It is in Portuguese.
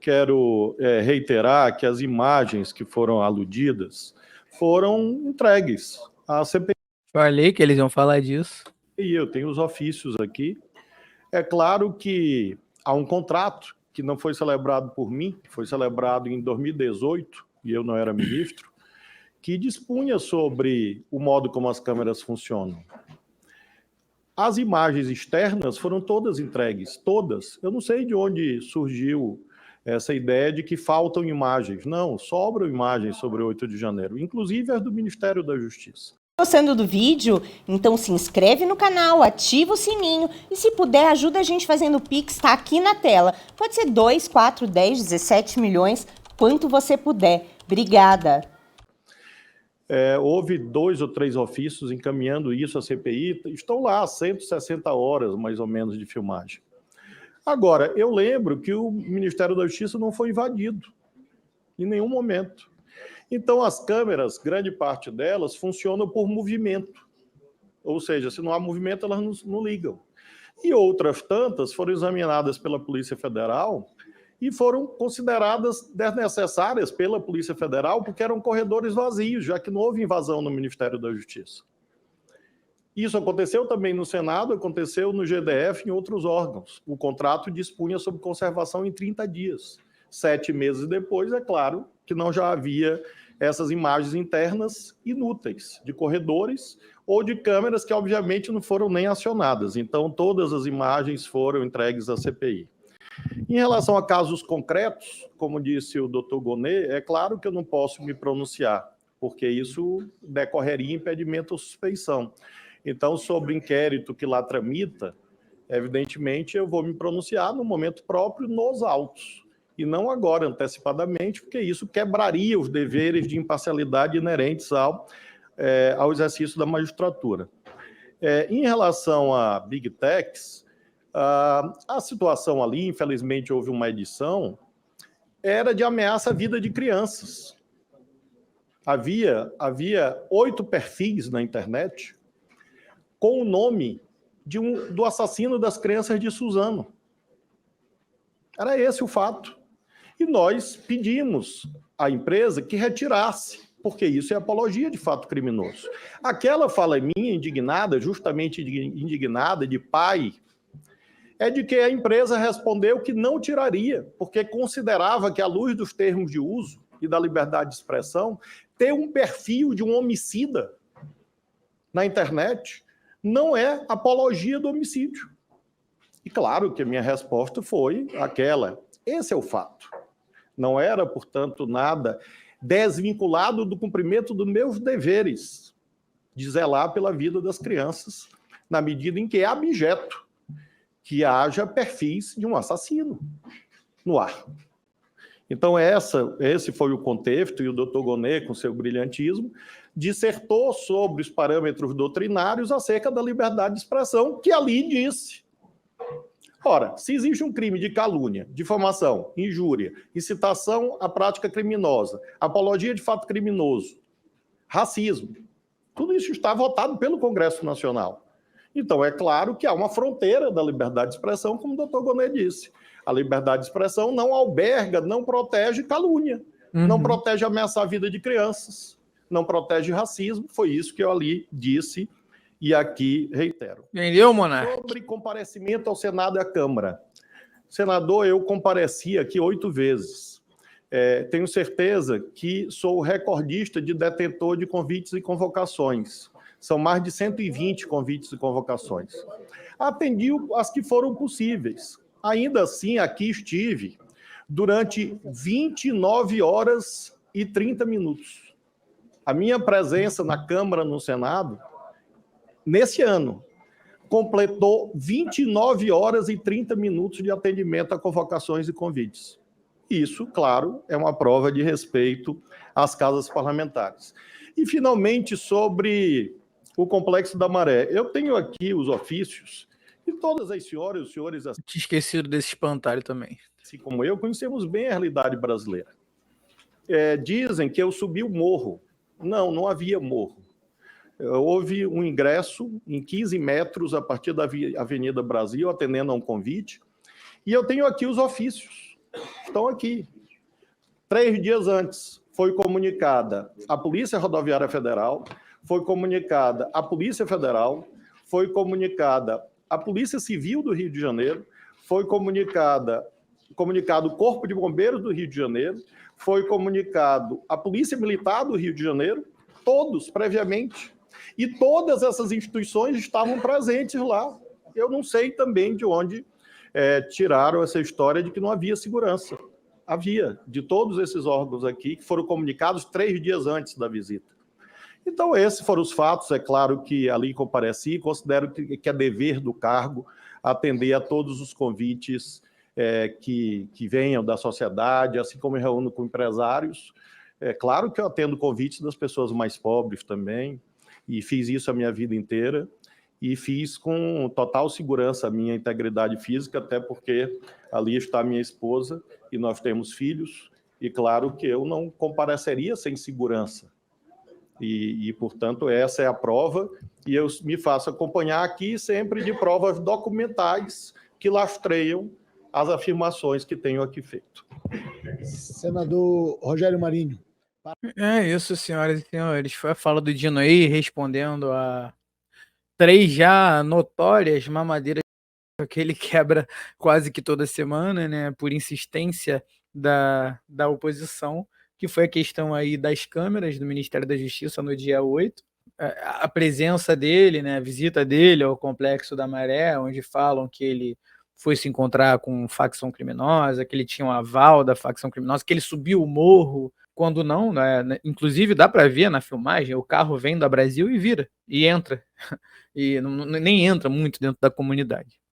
quero reiterar que as imagens que foram aludidas foram entregues à CPI. Falei que eles iam falar disso. E eu tenho os ofícios aqui. É claro que há um contrato que não foi celebrado por mim, foi celebrado em 2018, e eu não era ministro, que dispunha sobre o modo como as câmeras funcionam. As imagens externas foram todas entregues, todas. Eu não sei de onde surgiu essa ideia de que faltam imagens. Não, sobram imagens sobre o 8 de janeiro, inclusive as do Ministério da Justiça. Gostando do vídeo? Então se inscreve no canal, ativa o sininho e se puder ajuda a gente fazendo o Pix, tá aqui na tela. Pode ser 2, 4, 10, 17 milhões, quanto você puder. Obrigada. Houve 2 ou 3 ofícios encaminhando isso à CPI, estão lá 160 horas mais ou menos de filmagem. Agora, eu lembro que o Ministério da Justiça não foi invadido em nenhum momento. Então, as câmeras, grande parte delas, funcionam por movimento. Ou seja, se não há movimento, elas não ligam. E outras tantas foram examinadas pela Polícia Federal e foram consideradas desnecessárias pela Polícia Federal porque eram corredores vazios, já que não houve invasão no Ministério da Justiça. Isso aconteceu também no Senado, aconteceu no GDF e em outros órgãos. O contrato dispunha sobre conservação em 30 dias. 7 meses depois, é claro que não já havia essas imagens internas inúteis de corredores ou de câmeras que, obviamente, não foram nem acionadas. Então, todas as imagens foram entregues à CPI. Em relação a casos concretos, como disse o doutor Gonê, é claro que eu não posso me pronunciar, porque isso decorreria impedimento ou suspeição. Então, sobre o inquérito que lá tramita, evidentemente, eu vou me pronunciar no momento próprio nos autos, e não agora, antecipadamente, porque isso quebraria os deveres de imparcialidade inerentes ao exercício da magistratura. Em relação a Big Techs, a situação ali, infelizmente, houve uma edição, era de ameaça à vida de crianças. Havia 8 perfis na internet com o nome do assassino das crianças de Suzano. Era esse o fato. E nós pedimos à empresa que retirasse, porque isso é apologia de fato criminoso. Aquela fala minha indignada, justamente indignada, de pai, é de que a empresa respondeu que não tiraria, porque considerava que, à luz dos termos de uso e da liberdade de expressão, ter um perfil de um homicida na internet não é apologia do homicídio. E claro que a minha resposta foi aquela: esse é o fato. Não era, portanto, nada desvinculado do cumprimento dos meus deveres de zelar pela vida das crianças, na medida em que é abjeto que haja perfis de um assassino no ar. Então, esse foi o contexto, e o doutor Gonê, com seu brilhantismo, dissertou sobre os parâmetros doutrinários acerca da liberdade de expressão, que ali disse. Ora, se existe um crime de calúnia, difamação, injúria, incitação à prática criminosa, apologia de fato criminoso, racismo, tudo isso está votado pelo Congresso Nacional. Então, é claro que há uma fronteira da liberdade de expressão, como o doutor Gonê disse. A liberdade de expressão não alberga, não protege calúnia, não protege ameaçar a vida de crianças, não protege racismo. Foi isso que eu ali disse e aqui reitero. Entendeu, Monarca? Sobre comparecimento ao Senado e à Câmara. Senador, eu compareci aqui 8 vezes. Tenho certeza que sou o recordista de detentor de convites e convocações. São mais de 120 convites e convocações. Atendi as que foram possíveis. Ainda assim, aqui estive durante 29 horas e 30 minutos. A minha presença na Câmara, no Senado, nesse ano, completou 29 horas e 30 minutos de atendimento a convocações e convites. Isso, claro, é uma prova de respeito às casas parlamentares. E, finalmente, sobre o Complexo da Maré. Eu tenho aqui os ofícios e todas as senhoras e os senhores... Tinha esquecido desse espantalho também. Assim como eu, conhecemos bem a realidade brasileira. Dizem que eu subi o morro. Não, não havia morro. Houve um ingresso em 15 metros a partir da Avenida Brasil, atendendo a um convite, e eu tenho aqui os ofícios. Estão aqui. 3 dias antes, foi comunicada a Polícia Rodoviária Federal, foi comunicada a Polícia Federal, foi comunicada a Polícia Civil do Rio de Janeiro, foi comunicado o Corpo de Bombeiros do Rio de Janeiro, foi comunicado a Polícia Militar do Rio de Janeiro, todos previamente. E todas essas instituições estavam presentes lá. Eu não sei também de onde tiraram essa história de que não havia segurança. Havia, de todos esses órgãos aqui, que foram comunicados 3 dias antes da visita. Então, esses foram os fatos. É claro que ali compareci, considero que é dever do cargo atender a todos os convites que venham da sociedade, assim como eu reúno com empresários. É claro que eu atendo convites das pessoas mais pobres também, e fiz isso a minha vida inteira, e fiz com total segurança a minha integridade física, até porque ali está a minha esposa, e nós temos filhos, e claro que eu não compareceria sem segurança. E, portanto, essa é a prova, e eu me faço acompanhar aqui sempre de provas documentais que lastreiam as afirmações que tenho aqui feito. Senador Rogério Marinho. É isso, senhoras e senhores. Foi a fala do Dino aí, respondendo a 3 já notórias mamadeiras que ele quebra quase que toda semana, né, por insistência da oposição, que foi a questão aí das câmeras do Ministério da Justiça no dia 8, a presença dele, né, a visita dele ao Complexo da Maré, onde falam que ele foi se encontrar com facção criminosa, que ele tinha um aval da facção criminosa, que ele subiu o morro, quando não, né, inclusive dá para ver na filmagem, o carro vem da Brasil e vira, e entra, e nem entra muito dentro da comunidade.